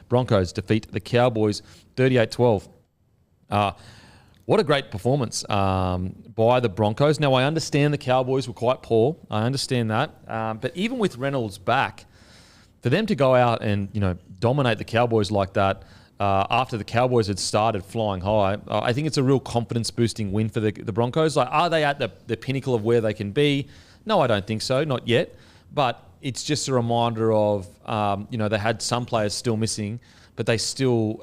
Broncos defeat the Cowboys 38-12. What a great performance by the Broncos. Now, I understand the Cowboys were quite poor. I understand that. But even with Reynolds back, for them to go out and dominate the Cowboys like that after the Cowboys had started flying high, I think it's a real confidence-boosting win for the Broncos. Like, are they at the pinnacle of where they can be? No, I don't think so, not yet. But it's just a reminder of, they had some players still missing, but they still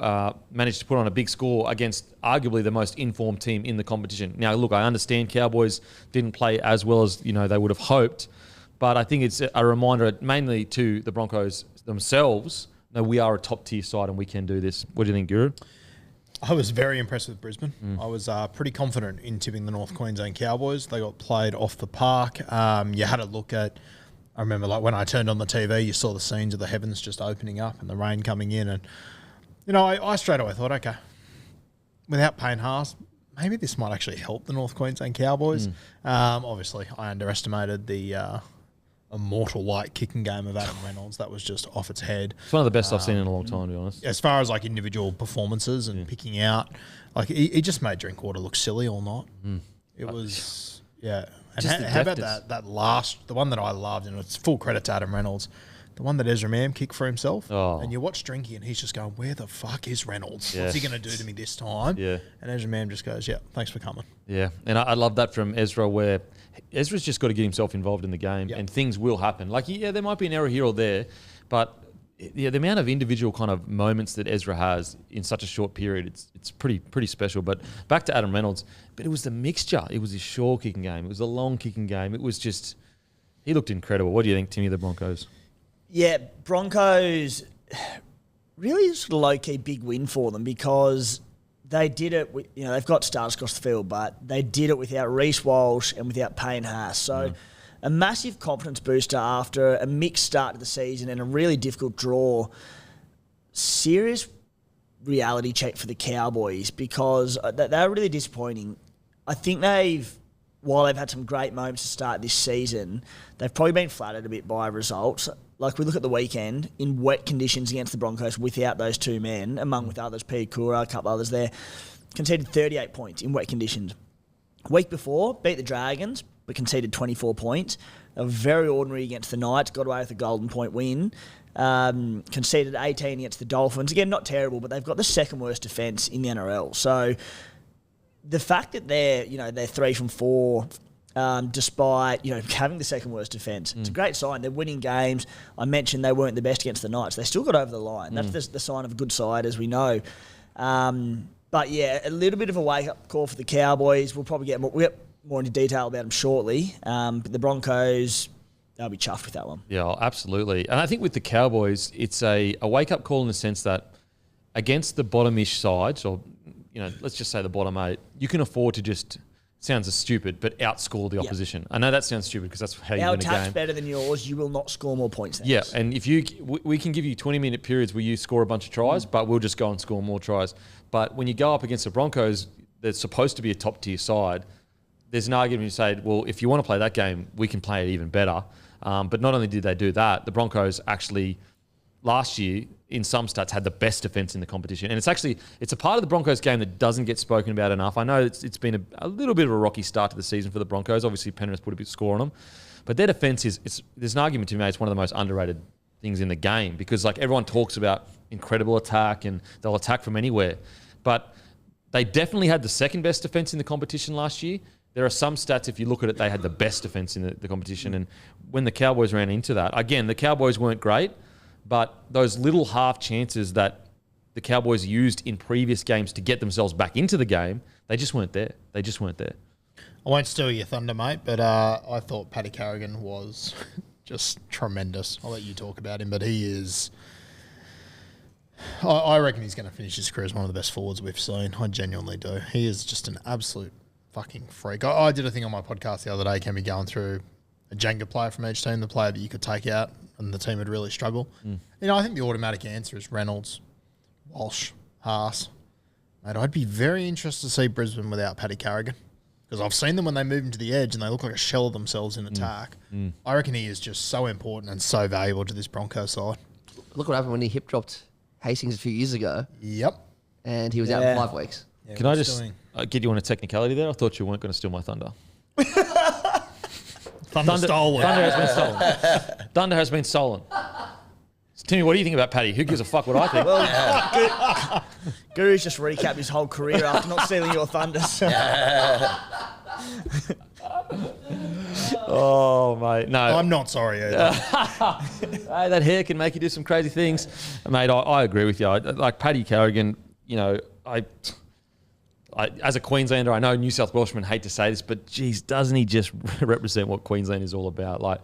managed to put on a big score against arguably the most informed team in the competition. Now, look, I understand Cowboys didn't play as well as they would have hoped, but I think it's a reminder mainly to the Broncos themselves. No, we are a top-tier side and we can do this. What do you think, Guru? I was very impressed with Brisbane. I was pretty confident in tipping the North Queensland Cowboys. They got played off the park. You had a look at, I remember when I turned on the TV, you saw the scenes of the heavens just opening up and the rain coming in. And, I straight away thought, okay, without Payne Haas, maybe this might actually help the North Queensland Cowboys. Obviously, I underestimated the immortal-like kicking game of Adam Reynolds. That was just off its head. It's one of the best I've seen in a long time, to be honest. As far as individual performances and picking out, he just made Drinkwater look silly or not. It was, yeah. And how about that last, the one that I loved, and it's full credit to Adam Reynolds, the one that Ezra Mam kicked for himself. Oh. And you watch Drinky and he's just going, where the fuck is Reynolds? Yes. What's he going to do to me this time? Yeah. And Ezra Mam just goes, yeah, thanks for coming. Yeah. And I love that from Ezra, where Ezra's just got to get himself involved in the game and things will happen. There might be an error here or there, but the amount of individual kind of moments that Ezra has in such a short period, it's pretty special. But back to Adam Reynolds, but it was the mixture. It was his short kicking game. It was the long kicking game. It was just, he looked incredible. What do you think, Timmy, of the Broncos? Yeah, Broncos, really sort of low-key big win for them because they did it, they've got stars across the field, but they did it without Reece Walsh and without Payne Haas. So a massive confidence booster after a mixed start to the season and a really difficult draw. Serious reality check for the Cowboys because they're really disappointing. I think while they've had some great moments to start this season, they've probably been flattered a bit by results. Like, we look at the weekend, in wet conditions against the Broncos without those two men, with others, P. Kura, a couple others there, conceded 38 points in wet conditions. Week before, beat the Dragons, but conceded 24 points. They were very ordinary against the Knights, got away with a golden point win. Conceded 18 against the Dolphins. Again, not terrible, but they've got the second worst defence in the NRL. So the fact that they're 3 from 4, despite having the second worst defence, it's a great sign. They're winning games. I mentioned they weren't the best against the Knights. They still got over the line. That's the sign of a good side, as we know. But yeah, a little bit of a wake-up call for the Cowboys. We'll probably get more into detail about them shortly. But the Broncos, they'll be chuffed with that one. Yeah, absolutely. And I think with the Cowboys, it's a wake-up call in the sense that against the bottom-ish sides, or let's just say the bottom 8, you can afford to just, sounds stupid, but outscore the opposition. Yep. I know that sounds stupid because that's how you win a game. Our attack's better than yours. You will not score more points than us. And if we can give you 20-minute periods where you score a bunch of tries, but we'll just go and score more tries. But when you go up against the Broncos, they're supposed to be a top-tier side. There's an argument you say, well, if you want to play that game, we can play it even better. But not only did they do that, the Broncos actually last year, in some stats, had the best defence in the competition. And it's a part of the Broncos game that doesn't get spoken about enough. I know it's been a little bit of a rocky start to the season for the Broncos. Obviously, Penrith put a bit of score on them. But their defence there's an argument to be made, it's one of the most underrated things in the game because everyone talks about incredible attack and they'll attack from anywhere. But they definitely had the second best defence in the competition last year. There are some stats, if you look at it, they had the best defence in the competition. And when the Cowboys ran into that, again, the Cowboys weren't great, but those little half chances that the Cowboys used in previous games to get themselves back into the game, they just weren't there. I won't steal your thunder, mate, but I thought Paddy Carrigan was just tremendous. I'll let you talk about him, but he is... I reckon he's going to finish his career as one of the best forwards we've seen. I genuinely do. He is just an absolute fucking freak. I did a thing on my podcast the other day, Can be going through a Jenga player from each team, the player that you could take out and the team would really struggle. I think the automatic answer is Reynolds, Walsh, Haas. Mate, I'd be very interested to see Brisbane without Paddy Carrigan because I've seen them when they move into the edge and they look like a shell of themselves in attack. I reckon he is just so important and so valuable to this Broncos side. Look what happened when he hip dropped Hastings a few years ago, Yep. and he was out for 5 weeks. Yeah, Can I what's just doing? get you on a technicality there? I thought you weren't going to steal my thunder. Thunder stolen. Thunder has been stolen. Thunder has been stolen. Timmy, what do you think about Paddy? Who gives a fuck what I think? Well, Guru's just recapped his whole career after not stealing your thunders. Oh, mate. No. I'm not sorry either. Hey, that hair can make you do some crazy things. Mate, I agree with you. Like Paddy Carrigan, you know, I as a Queenslander, I know New South Welshmen hate to say this, but geez, doesn't he just represent what Queensland is all about? Like,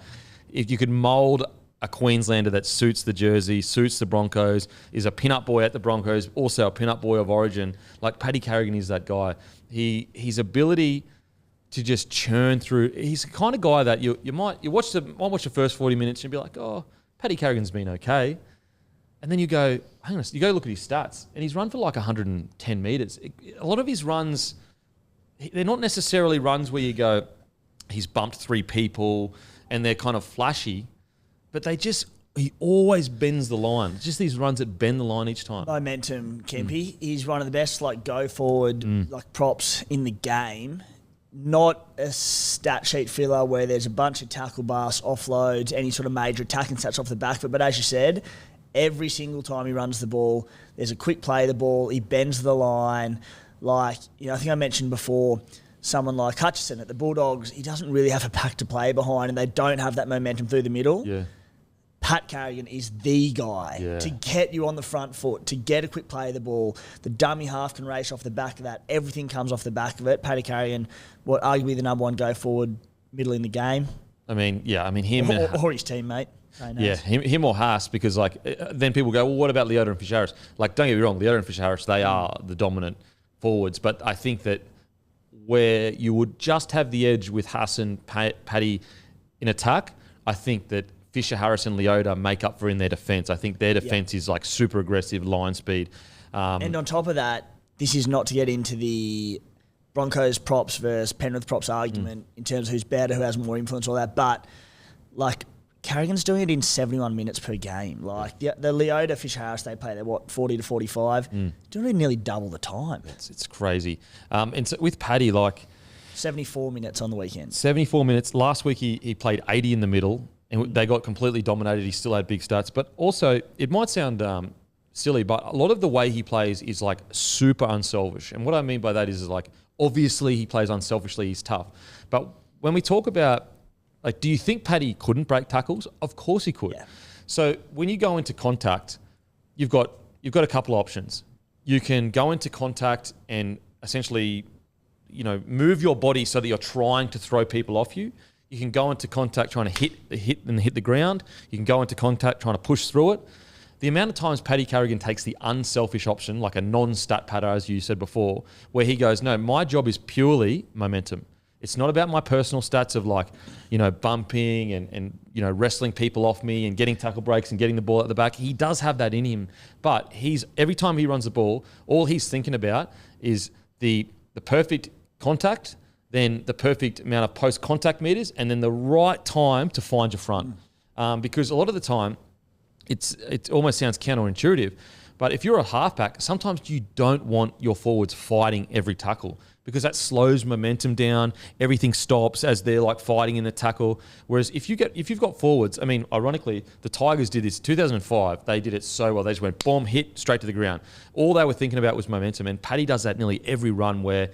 if you could mould a Queenslander that suits the jersey, suits the Broncos, is a pin-up boy at the Broncos, also a pin-up boy of origin, like Paddy Carrigan is that guy. His ability to just churn through. He's the kind of guy that you might watch the first 40 minutes and be like, oh, Paddy Carrigan's been okay. And then you go, hang on, you go look at his stats, and he's run for like 110 metres. A lot of his runs, they're not necessarily runs where you go, he's bumped 3 people and they're kind of flashy, but he always bends the line. It's just these runs that bend the line each time. Momentum, Kempy. He's one of the best go forward props in the game. Not a stat sheet filler where there's a bunch of tackle busts, offloads, any sort of major attacking stats off the back of it. But as you said, every single time he runs the ball, there's a quick play of the ball, he bends the line. I think I mentioned before, someone like Hutchison at the Bulldogs, he doesn't really have a pack to play behind and they don't have that momentum through the middle. Yeah. Pat Carrigan is the guy to get you on the front foot, to get a quick play of the ball. The dummy half can race off the back of that. Everything comes off the back of it. Paddy Carrigan, arguably the number 1 go forward middle in the game. Him or his teammate. Yeah, him or Haas, because then people go, well, what about Leota and Fisher-Harris? Like, don't get me wrong, Leota and Fisher-Harris, they are the dominant forwards, but I think that where you would just have the edge with Haas and Paddy in attack, I think that Fisher-Harris and Leota make up for in their defence. I think their defence is super aggressive, line speed. And on top of that, this is not to get into the Broncos props versus Penrith props argument in terms of who's better, who has more influence, all that, but Carrigan's doing it in 71 minutes per game. The Leota, Fisher-Harris, they play, 40 to 45. Doing it nearly double the time. It's crazy. And so with Paddy, 74 minutes on the weekend. 74 minutes. Last week he played 80 in the middle, and they got completely dominated. He still had big stats. But also, it might sound silly, but a lot of the way he plays is super unselfish. And what I mean by that is obviously he plays unselfishly, he's tough. But when we talk about, do you think Paddy couldn't break tackles? Of course he could. Yeah. So when you go into contact, you've got a couple of options. You can go into contact and essentially, move your body so that you're trying to throw people off you. You can go into contact trying to hit the ground. You can go into contact trying to push through it. The amount of times Paddy Carrigan takes the unselfish option, like a non-stat patter, as you said before, where he goes, no, my job is purely momentum. It's not about my personal stats of bumping and wrestling people off me and getting tackle breaks and getting the ball at the back. He does have that in him, but every time he runs the ball, all he's thinking about is the perfect contact, then the perfect amount of post-contact meters, and then the right time to find your front. Because a lot of the time, it almost sounds counterintuitive, but if you're a halfback, sometimes you don't want your forwards fighting every tackle because that slows momentum down. Everything stops as they're fighting in the tackle. Whereas if you've got forwards, I mean, ironically, the Tigers did this 2005. They did it so well. They just went bomb, hit straight to the ground. All they were thinking about was momentum. And Paddy does that nearly every run where,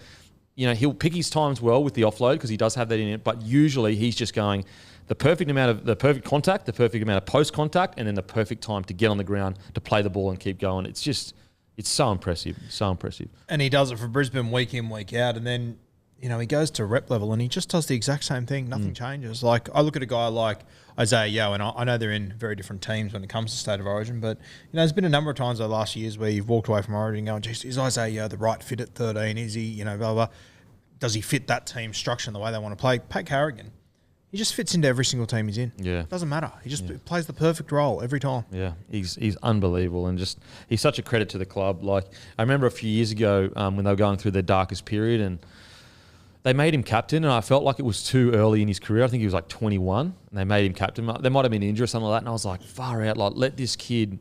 he'll pick his times well with the offload because he does have that in it. But usually he's just going the perfect contact, the perfect amount of post contact, and then the perfect time to get on the ground to play the ball and keep going. It's so impressive, so impressive. And he does it for Brisbane week in, week out. And then, he goes to rep level and he just does the exact same thing. Nothing changes. I look at a guy like Isaiah Yeo, and I know they're in very different teams when it comes to State of Origin, but, there's been a number of times over the last years where you've walked away from Origin going, geez, is Isaiah Yeo the right fit at 13? Is he, blah, blah. Does he fit that team structure and the way they want to play? Pat Carrigan, he just fits into every single team he's in. Yeah. Doesn't matter. He just plays the perfect role every time. Yeah, he's unbelievable, and he's such a credit to the club. I remember a few years ago when they were going through their darkest period, and they made him captain, and I felt like it was too early in his career. I think he was 21, and they made him captain. There might have been an injury or something like that, and I was like, far out, let this kid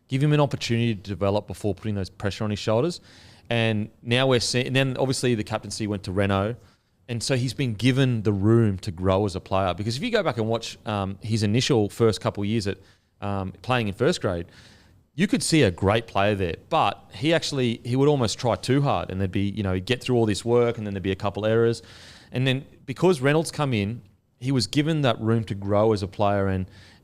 give him an opportunity to develop before putting those pressure on his shoulders. And now we're seeing, and then obviously the captaincy went to Renault. And so he's been given the room to grow as a player. Because if you go back and watch his initial first couple of years at playing in first grade, you could see a great player there. But he would almost try too hard. And there'd be, he'd get through all this work and then there'd be a couple errors. And then because Reynolds come in, he was given that room to grow as a player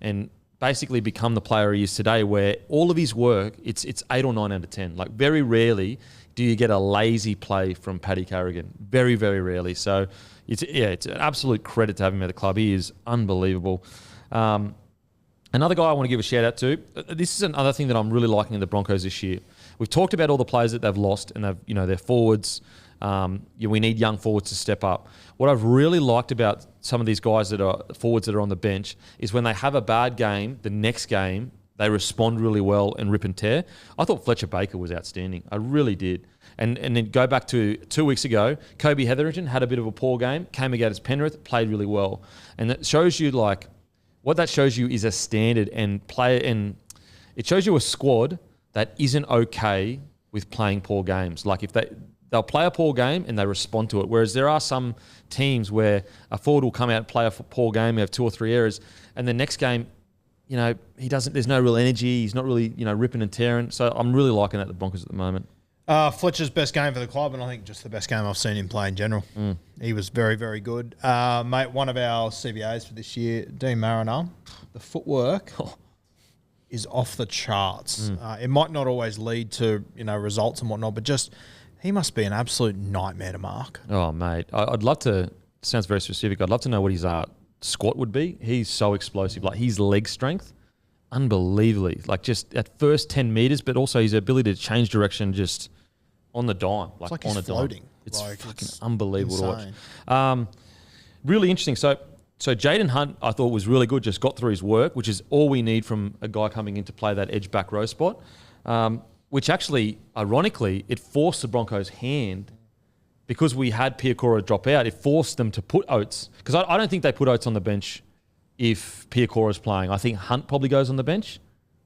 and basically become the player he is today, where all of his work, it's 8 or 9 out of 10. Like very rarely do you get a lazy play from Paddy Carrigan. Very, very rarely. So it's an absolute credit to have him at the club. He is unbelievable. Another guy I want to give a shout out to. This is another thing that I'm really liking in the Broncos this year. We've talked about all the players that they've lost, and their forwards. We need young forwards to step up. What I've really liked about some of these guys that are forwards that are on the bench is when they have a bad game, the next game they respond really well and rip and tear. I thought Fletcher Baker was outstanding. I really did. And then go back to 2 weeks ago, Kobe Hetherington had a bit of a poor game, came against Penrith, played really well. And that shows you what that shows you is a standard and it shows you a squad that isn't okay with playing poor games. Like if they'll play a poor game and they respond to it. Whereas there are some teams where a forward will come out and play a poor game, have 2 or 3 errors, and the next game, he doesn't. There's no real energy. He's not really, ripping and tearing. So I'm really liking that the Broncos at the moment. Fletcher's best game for the club, and I think just the best game I've seen him play in general. He was very, very good. Mate, one of our CBAs for this year, Dean Mariner, the footwork is off the charts. It might not always lead to, results and whatnot, but just he must be an absolute nightmare to mark. Oh, mate. I'd love to, sounds very specific, I'd love to know what his squat would be. He's so explosive. Like his leg strength, unbelievably. Like just at first 10 metres, but also his ability to change direction just on the dime. Like on he's a floating. Dime. It's fucking it's unbelievable insane. to watch. Really interesting. So Jaden Hunt, I thought was really good, just got through his work, which is all we need from a guy coming in to play that edge back row spot, which actually, ironically, it forced the Broncos' hand because we had Piakora drop out. It forced them to put Oates, because I don't think they put Oates on the bench if Piakora's playing. I think Hunt probably goes on the bench,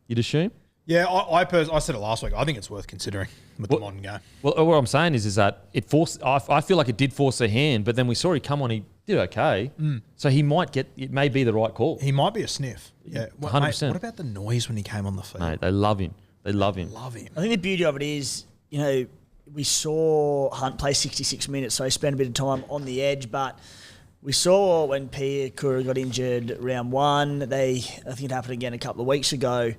you'd assume. Yeah, I said it last week. I think it's worth considering with the modern game. Well, what I'm saying is that it forced. I feel like it did force a hand, but then we saw he come on. He did okay, so he might get. It may be the right call. He might be a sniff. Yeah, 100%. Mate, what about the noise when he came on the field? Mate, they love him. They love him. I think the beauty of it is, we saw Hunt play 66 minutes, so he spent a bit of time on the edge, but we saw when Piakura got injured round 1, I think it happened again a couple of weeks ago,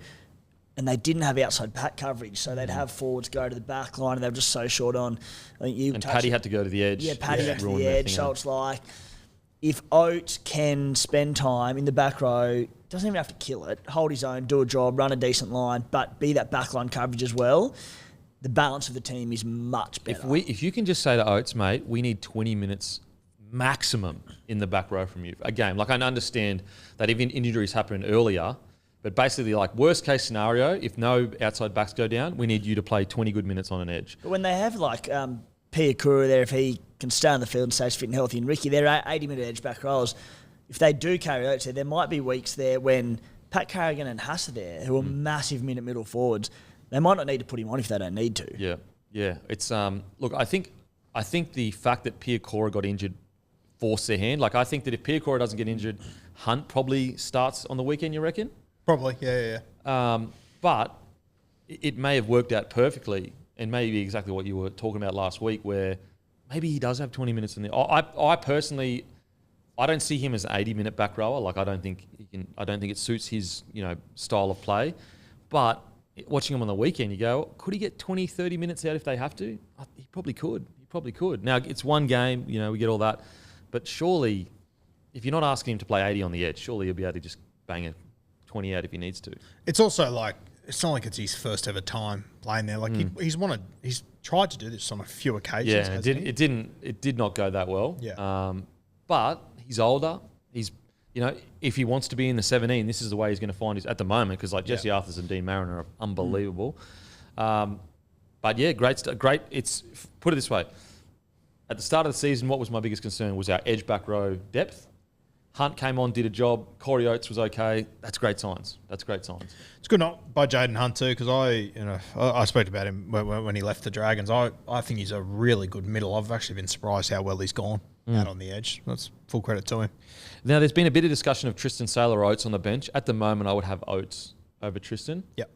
and they didn't have outside back coverage, so they'd have forwards go to the back line, and they were just so short on. I think Paddy had to go to the edge. Yeah, Paddy went to the edge, so it's like, if Oates can spend time in the back row, doesn't even have to kill it, hold his own, do a job, run a decent line, but be that backline coverage as well, the balance of the team is much better. If you can just say to Oates, mate, we need 20 minutes maximum in the back row from you a game. Like, I understand that even injuries happen earlier, but basically, like, worst case scenario, if no outside backs go down, we need you to play 20 good minutes on an edge. But when they have like Piakura there, if he can stay on the field and stays fit and healthy, and Ricky, they're 80-minute edge back rows. If they do carry Oates there might be weeks there when Pat Carrigan and Haas are there, who are massive minute middle forwards. They might not need to put him on if they don't need to. Yeah. It's look, I think the fact that Piakora got injured forced their hand. Like, I think that if Piakora doesn't get injured, Hunt probably starts on the weekend. You reckon? Probably, yeah. But it may have worked out perfectly, and maybe exactly what you were talking about last week, where maybe he does have 20 minutes in there. I personally, I don't see him as an 80-minute back rower. Like, I don't think it suits his style of play. But watching him on the weekend, you go, could he get 20, 30 minutes out if they have to? He probably could. Now, it's one game, we get all that. But surely, if you're not asking him to play 80 on the edge, surely he'll be able to just bang a 20 out if he needs to. It's also like, it's not like it's his first ever time playing there. Like he's tried to do this on a few occasions. Yeah, it did not go that well. Yeah. But he's older. He's, if he wants to be in the 17, this is the way he's going to find his at the moment, because like Jesse Arthurs and Dean Mariner are unbelievable. But yeah, great. It's, put it this way. At the start of the season, what was my biggest concern was our edge back row depth. Hunt came on, did a job. Corey Oates was okay. That's great signs. That's great signs. It's good not by Jaden Hunt too, because I spoke about him when he left the Dragons. I think he's a really good middle. I've actually been surprised how well he's gone out on the edge. That's full credit to him. Now, there's been a bit of discussion of Tristan Sailor Oates on the bench. At the moment, I would have Oates over Tristan. Yep.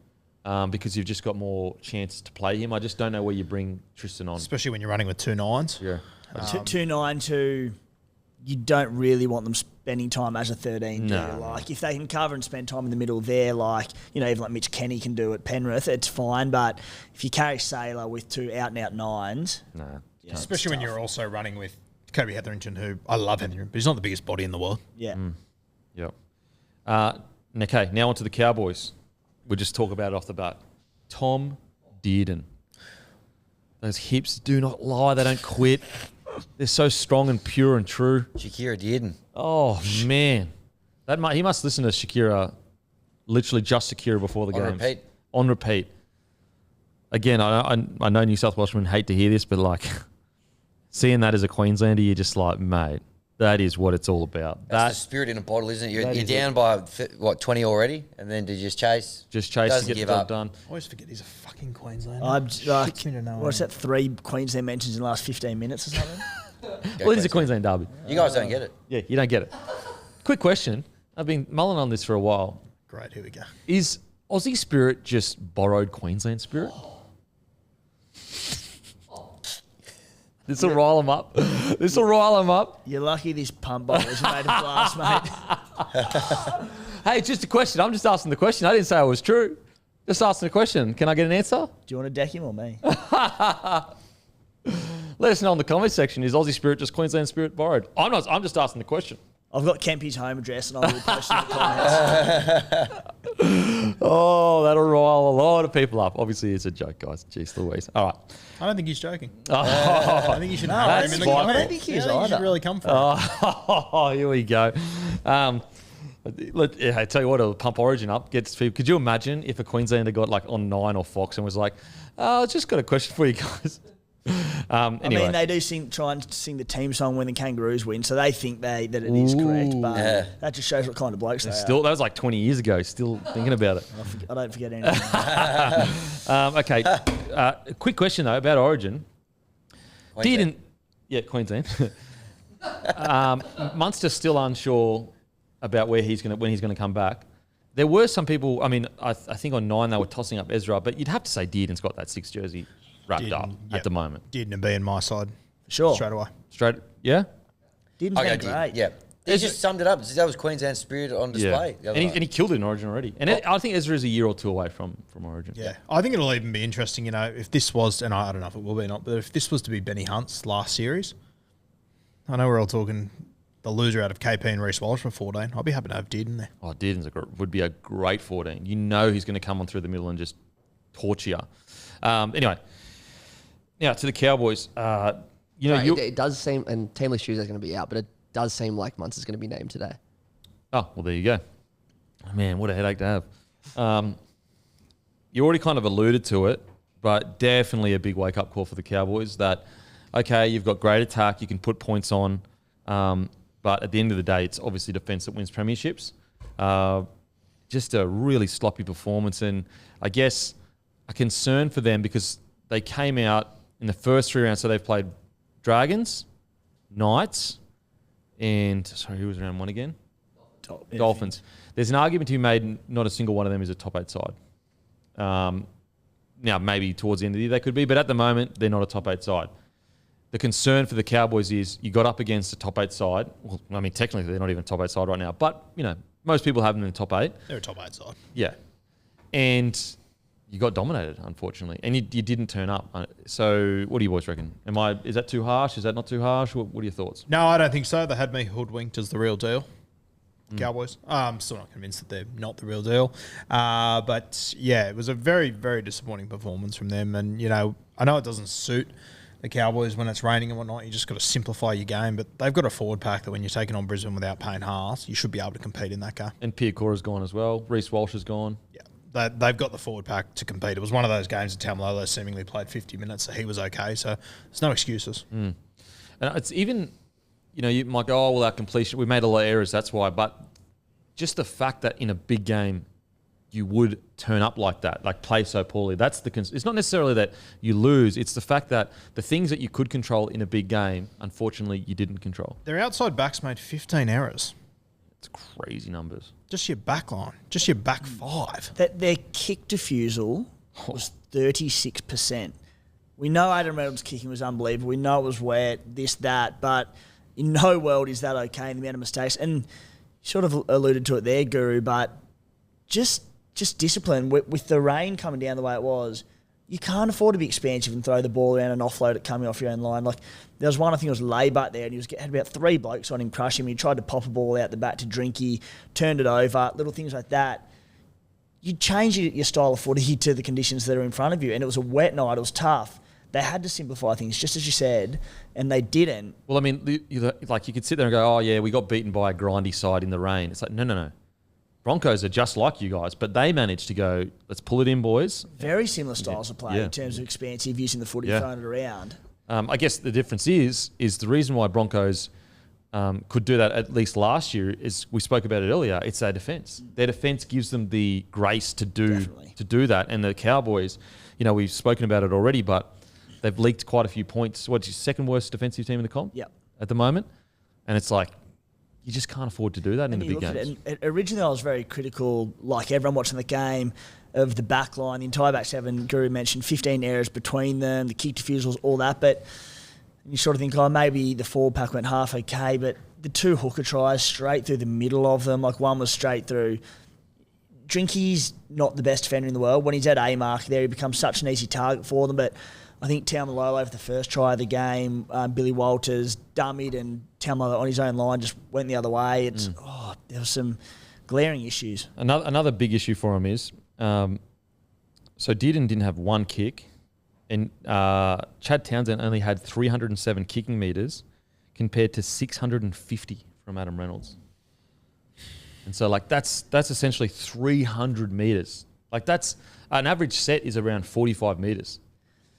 Because you've just got more chances to play him. I just don't know where you bring Tristan on. Especially when you're running with 2 9s. Yeah. 2-9-2, you don't really want them spending time as a 13. No. Like, if they can cover and spend time in the middle there, like, even like Mitch Kenny can do at Penrith, it's fine. But if you carry Sailor with 2 out-and-out 9s... No. Yeah, Especially when you're also running with Kobe Hetherington, who I love Hetherington, but he's not the biggest body in the world. Yeah. Yep. Okay, now on to the Cowboys. We'll just talk about it off the bat. Tom Dearden. Those hips do not lie. They don't quit. They're so strong and pure and true. Shakira Dearden. Oh, man. He must listen to Shakira, literally just Shakira before the On games. repeat. On repeat. Again, I know New South Welshmen hate to hear this, but like seeing that as a Queenslander, you're just like, mate, that is what it's all about. That's the spirit in a bottle, isn't it? You're is down by, 20 already, and then to just chase. Just chase to Doesn't get the give job up. done. I always forget he's a fucking Queenslander. I'm like, Shits me to no what's end. that, 3 Queensland mentions in the last 15 minutes or something? Well, it is a Queensland derby. You guys don't get it. Yeah, you don't get it. Quick question. I've been mulling on this for a while. Great, here we go. Is Aussie Spirit just borrowed Queensland Spirit? This will rile them up. This will rile them up. You're lucky this pump bottle is made of glass, mate. Hey, it's just a question. I'm just asking the question. I didn't say it was true. Just asking the question. Can I get an answer? Do you want to deck him or me? Let us know in the comment section. Is Aussie Spirit just Queensland Spirit borrowed? I'm not. I'm just asking the question. I've got Kempy's home address and I will post it in the comments. Oh, that'll rile a lot of people up. Obviously, it's a joke, guys. Jeez Louise. All right. I don't think he's joking. Oh, I think you should hire him in the spiteful. comments. I don't think he is I think you should either. really come for him. oh, here we go. I tell you what, it'll pump Origin up. Gets people. Could you imagine if a Queenslander got like on 9 or Fox and was like, "I just got a question for you guys." Anyway. I mean, they do try and sing the team song when the Kangaroos win, so they think that it is correct. But that just shows what kind of blokes they are. Still, that was like 20 years ago. Still thinking about it. I don't forget anything. Okay. Quick question though about Origin. Queensland. Queensland. Munster's still unsure about when he's going to come back. There were some people. I mean, I think on 9 they were tossing up Ezra, but you'd have to say Dearden's got that 6 jersey wrapped up at the moment. Didn't be in my side. Sure. Straight away. Straight, yeah. Didn't Okay, been great. yeah. He just summed it up. That was Queensland spirit on display. the other And night. he killed it in Origin already. And I think Ezra is a year or two away from Origin. Yeah. I think it'll even be interesting, if this was, and I don't know if it will be or not, but if this was to be Benny Hunt's last series, I know we're all talking the loser out of KP and Reece Walsh for 14. I'd be happy to have Dearden there. Oh, Dearden's would be a great 14. You know he's going to come on through the middle and just torture you. Anyway, now to the Cowboys. It does seem, and Teamless Shoes is going to be out, but it does seem like Munster's going to be named today. Oh, well, there you go. Man, what a headache to have. You already kind of alluded to it, but definitely a big wake-up call for the Cowboys that, okay, you've got great attack, you can put points on, but at the end of the day, it's obviously defence that wins premierships. Just a really sloppy performance, and I guess a concern for them because they came out in the first 3 rounds, so they've played Dragons, Knights, and sorry, who was round 1 again? Dolphins. There's an argument to be made not a single one of them is a top 8 side. Now, maybe towards the end of the year they could be, but at the moment, they're not a top 8 side. The concern for the Cowboys is you got up against a top 8 side. Well, I mean, technically, they're not even a top 8 side right now, but, most people have them in the top 8. They're a top 8 side. Yeah. And you got dominated, unfortunately, and you didn't turn up. So what do you boys reckon? Is that too harsh? Is that not too harsh? What are your thoughts? No, I don't think so. They had me hoodwinked as the real deal. Cowboys. I'm still not convinced that they're not the real deal. But yeah, it was a very, very disappointing performance from them. And, I know it doesn't suit the Cowboys when it's raining and whatnot. You just got to simplify your game. But they've got a forward pack that when you're taking on Brisbane without paying halves, you should be able to compete in that game. And Piacora's gone as well. Reece Walsh is gone. Yeah. They've got the forward pack to compete. It was one of those games that Tamalolo seemingly played 50 minutes, so he was okay. So there's no excuses. And it's even you might go, oh, well, our completion, we made a lot of errors, that's why. But just the fact that in a big game, you would turn up like that, like play so poorly. That's it's not necessarily that you lose. It's the fact that the things that you could control in a big game, unfortunately, you didn't control. Their outside backs made 15 errors. It's crazy numbers. Just your back line. Just your back five. Their kick defusal was 36%. We know Adam Reynolds' kicking was unbelievable. We know it was wet, this, that, but in no world is that okay in the amount of mistakes. And you sort of alluded to it there, Guru, but just discipline. With the rain coming down the way it was, you can't afford to be expansive and throw the ball around and offload it coming off your own line. Like, there was one, I think it was Laybutt there, and he had about 3 blokes on him, crush him. He tried to pop a ball out the back to Drinky, turned it over, little things like that. You change your style of footy to the conditions that are in front of you, and it was a wet night, it was tough. They had to simplify things, just as you said, and they didn't. Well, I mean, you could sit there and go, oh, yeah, we got beaten by a grindy side in the rain. It's like, no. Broncos are just like you guys, but they managed to go, let's pull it in, boys. Very similar styles of play in terms of expansive, using the footy, throwing it around. I guess the difference is the reason why Broncos could do that at least last year is, we spoke about it earlier, it's their defence. Their defence gives them the grace to do that. And the Cowboys, we've spoken about it already, but they've leaked quite a few points. What's your second worst defensive team in the comp at the moment? And it's like, you just can't afford to do that in the big games. Originally, I was very critical, like everyone watching the game, of the back line. The entire back seven, Guru mentioned, 15 errors between them, the kick defusals, all that. But you sort of think, maybe the forward pack went half okay, but the 2 hooker tries straight through the middle of them, like one was straight through. Drinky's not the best defender in the world. When he's at A mark there, he becomes such an easy target for them. But I think Taumalolo for the first try of the game, Billy Walters dummied, and Taumalolo on his own line just went the other way. There were some glaring issues. Another big issue for him is, so Dearden didn't have 1 kick, and Chad Townsend only had 307 kicking metres compared to 650 from Adam Reynolds. And so, that's essentially 300 metres. That's an average set is around 45 metres.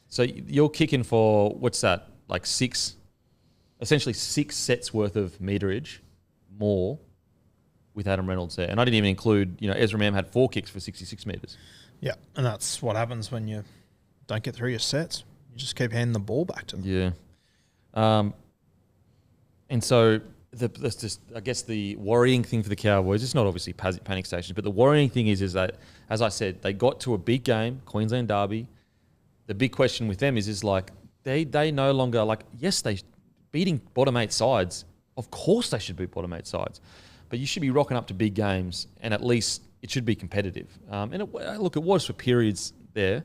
So you're kicking for, what's that, essentially 6 sets worth of meterage more with Adam Reynolds there. And I didn't even include, Ezra Mam had 4 kicks for 66 metres. Yeah, and that's what happens when you don't get through your sets. You just keep handing the ball back to them. Yeah. And so I guess the worrying thing for the Cowboys, it's not obviously panic stations, but the worrying thing is that, as I said, they got to a big game, Queensland Derby. The big question with them is they no longer, yes, they beating bottom 8 sides. Of course they should beat bottom 8 sides. But you should be rocking up to big games, and at least it should be competitive. It was for periods there,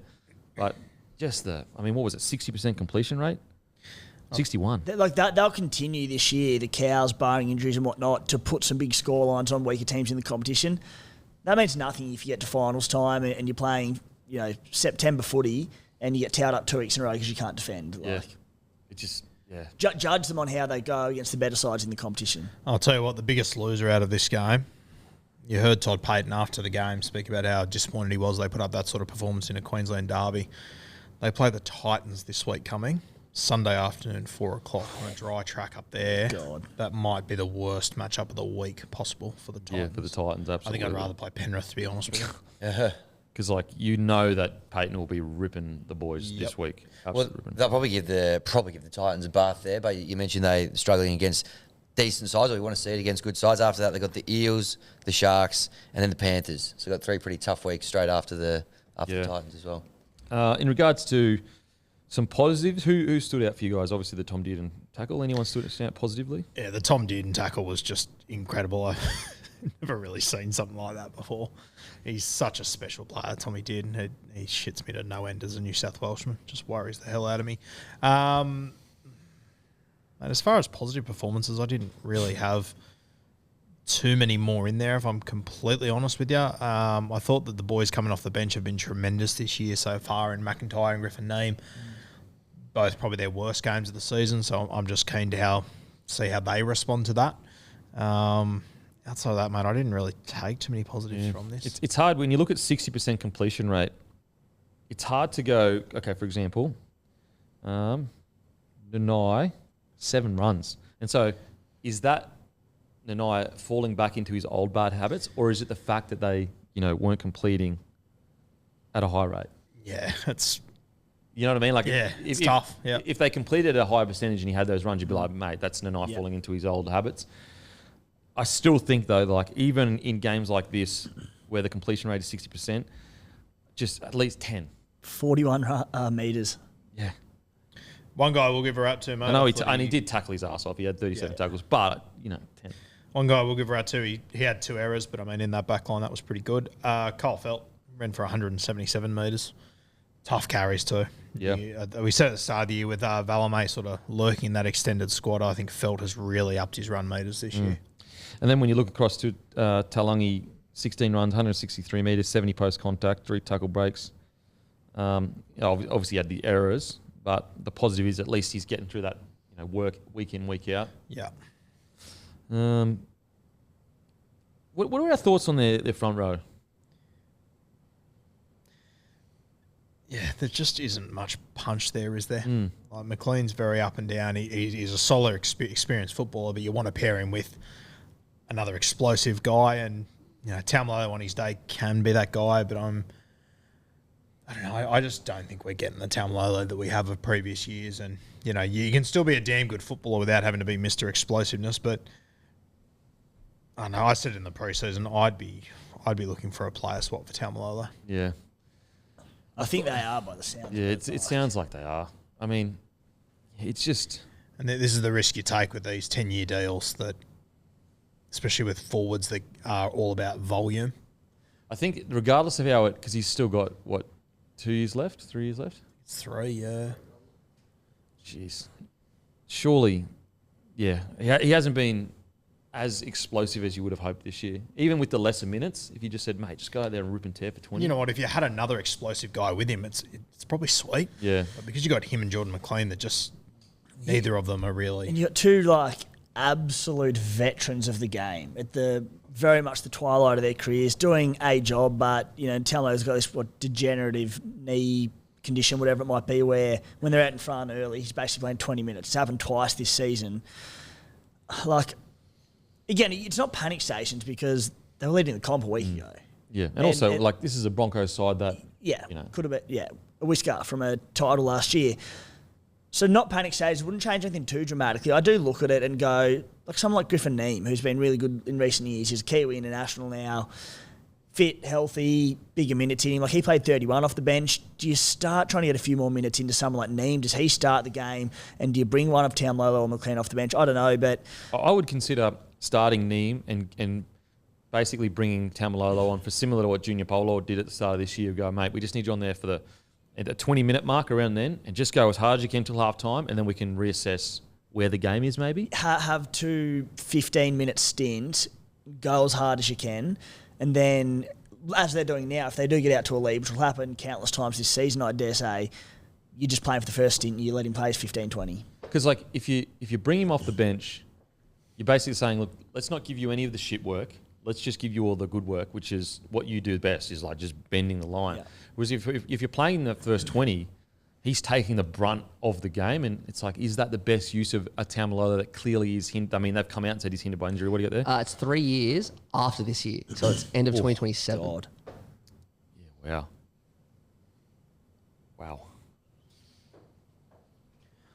but just what was it, 60% completion rate? 61. They'll continue this year, the Cows, barring injuries and whatnot, to put some big score lines on weaker teams in the competition. That means nothing if you get to finals time and you're playing, September footy, and you get towed up 2 weeks in a row because you can't defend. Judge them on how they go against the better sides in the competition. I'll tell you what, the biggest loser out of this game, you heard Todd Payton after the game speak about how disappointed he was they put up that sort of performance in a Queensland derby. They play the Titans this week coming, Sunday afternoon, 4 o'clock on a dry track up there. God. That might be the worst matchup of the week possible for the Titans. Yeah, for the Titans, absolutely. I think I'd rather play Penrith, to be honest with you. Because that Payton will be ripping the boys this week. Well, they'll probably give the Titans a bath there, but you mentioned they struggling against decent sides, or you want to see it against good sides. After that, they got the Eels, the Sharks, and then the Panthers. So got 3 pretty tough weeks straight after the Titans as well. In regards to some positives, who stood out for you guys? Obviously, the Tom Dearden tackle. Anyone stood out positively? Yeah, the Tom Dearden tackle was just incredible. I've never really seen something like that before. He's such a special player, Tommy Dearden. He shits me to no end as a New South Welshman. Just worries the hell out of me. And as far as positive performances, I didn't really have too many more in there, if I'm completely honest with you. I thought that the boys coming off the bench have been tremendous this year so far in McIntyre and Griffin Neame. Both probably their worst games of the season, so I'm just keen to see how they respond to that. Outside of that, mate, I didn't really take too many positives from this. It's hard when you look at 60% completion rate. It's hard to go, okay, for example, deny 7 runs. And so is that Nanai falling back into his old bad habits, or is it the fact that they, weren't completing at a high rate? Yeah, it's... You know what I mean? Like, it's tough. Yeah. If they completed at a high percentage and he had those runs, you'd be like, mate, that's Nanai falling into his old habits. I still think, though, like, even in games like this, where the completion rate is 60%, just at least 10. 41 metres. Yeah. One guy we'll give her out to, mate. I know he did tackle his ass off. He had 37 tackles, but, 10. One guy we'll give her out to, he had 2 errors, but, in that back line, that was pretty good. Cole Felt ran for 177 metres. Tough carries too. Yeah. We said at the start of the year with Valame sort of lurking in that extended squad, I think Felt has really upped his run meters this year. And then when you look across to Talangi, 16 runs, 163 metres, 70 post contact, 3 tackle breaks. Obviously he had the errors, but the positive is at least he's getting through that work week in, week out. Yeah. What are our thoughts on their front row? Yeah, there just isn't much punch there, is there? Like McLean's very up and down. He's a solid, experienced footballer, but you want to pair him with another explosive guy. And Tamalolo on his day can be that guy, but I don't know. I just don't think we're getting the Tamalolo that we have of previous years. And you can still be a damn good footballer without having to be Mr. Explosiveness. But I don't know. I said in the preseason I'd be looking for a player swap for Tamalolo. Yeah. I think they are by the sound. Yeah, it sounds like they are. I mean, it's just... And this is the risk you take with these 10-year deals, that, especially with forwards that are all about volume. I think regardless of how it... Because he's still got, 2 years left? 3 years left? It's 3, yeah. Jeez. Surely, yeah. He hasn't been as explosive as you would have hoped this year. Even with the lesser minutes, if you just said, mate, just go out there and rip and tear for 20. You know what? If you had another explosive guy with him, it's probably sweet. Yeah. But because you got him and Jordan McLean, that just neither of them are really. And you got 2 absolute veterans of the game at the very much the twilight of their careers, doing a job, but Tamalolo's got this degenerative knee condition, whatever it might be, where when they're out in front early, he's basically playing 20 minutes. It's happened twice this season. Again, it's not panic stations because they were leading the comp a week ago. Yeah, and also, this is a Broncos side that... Yeah, could have been, a whisker from a title last year. So not panic stations, wouldn't change anything too dramatically. I do look at it and go, someone like Griffin Neame, who's been really good in recent years. He's a Kiwi international now, fit, healthy, bigger minutes in him. He played 31 off the bench. Do you start trying to get a few more minutes into someone like Neame? Does he start the game? And do you bring one of Tamalolo or McLean off the bench? I don't know, but... I would consider starting Neame and basically bringing Tamalolo on for similar to what Junior Polo did at the start of this year. Go, mate, we just need you on there for at a 20-minute mark around then, and just go as hard as you can till half time, and then we can reassess where the game is maybe. Have 2 15-minute stints, go as hard as you can, and then, as they're doing now, if they do get out to a lead, which will happen countless times this season, I dare say, you're just playing for the first stint and you let him play his 15, 20. Because if you bring him off the bench, you're basically saying, look, let's not give you any of the shit work. Let's just give you all the good work, which is what you do best, is just bending the line. Yeah. Whereas if you're playing in the first 20, he's taking the brunt of the game, and it's is that the best use of a Tamalolo that clearly is hindered? I mean, they've come out and said he's hindered by injury. What do you got there? It's 3 years after this year, so it's end of 2027. God. Yeah, wow.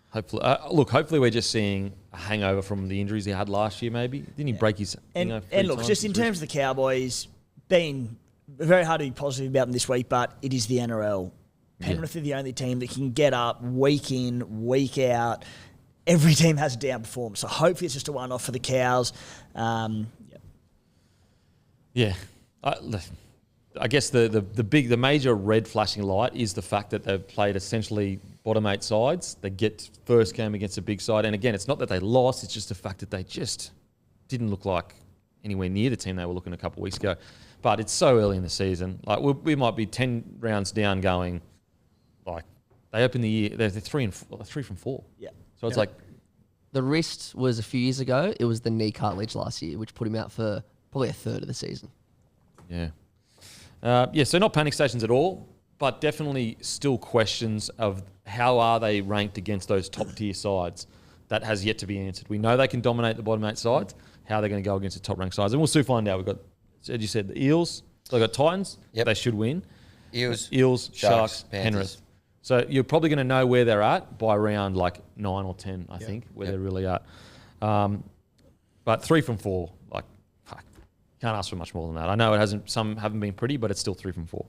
Hopefully we're just seeing a hangover from the injuries he had last year. Maybe didn't he break his? And look, just in terms of the Cowboys, being very hard to be positive about them this week, but it is the NRL. Penrith are the only team that can get up week in, week out. Every team has a down performance, so hopefully it's just a one-off for the Cows. Yeah, I guess the major red flashing light is the fact that they've played essentially bottom 8 sides. They get first game against a big side, and again, it's not that they lost; it's just the fact that they just didn't look like anywhere near the team they were looking a couple of weeks ago. But it's so early in the season; we might be 10 rounds down, going they open the year they're 3 from 4. Yeah, so it's the wrist was a few years ago. It was the knee cartilage last year, which put him out for probably a third of the season. Yeah. So not panic stations at all, but definitely still questions of how are they ranked against those top tier sides. that has yet to be answered. We know they can dominate the bottom 8 sides. How they're going to go against the top ranked sides, and we'll soon find out. We've got, as you said, the Eels. They've got Titans. Yep. They should win. Eels, Sharks, Panthers. Penrith. So you're probably going to know where they're at by round like 9 or 10, I think, where they're really at. But 3 from 4, like, fuck, can't ask for much more than that. I know it hasn't. Some haven't been pretty, but it's still 3 from 4.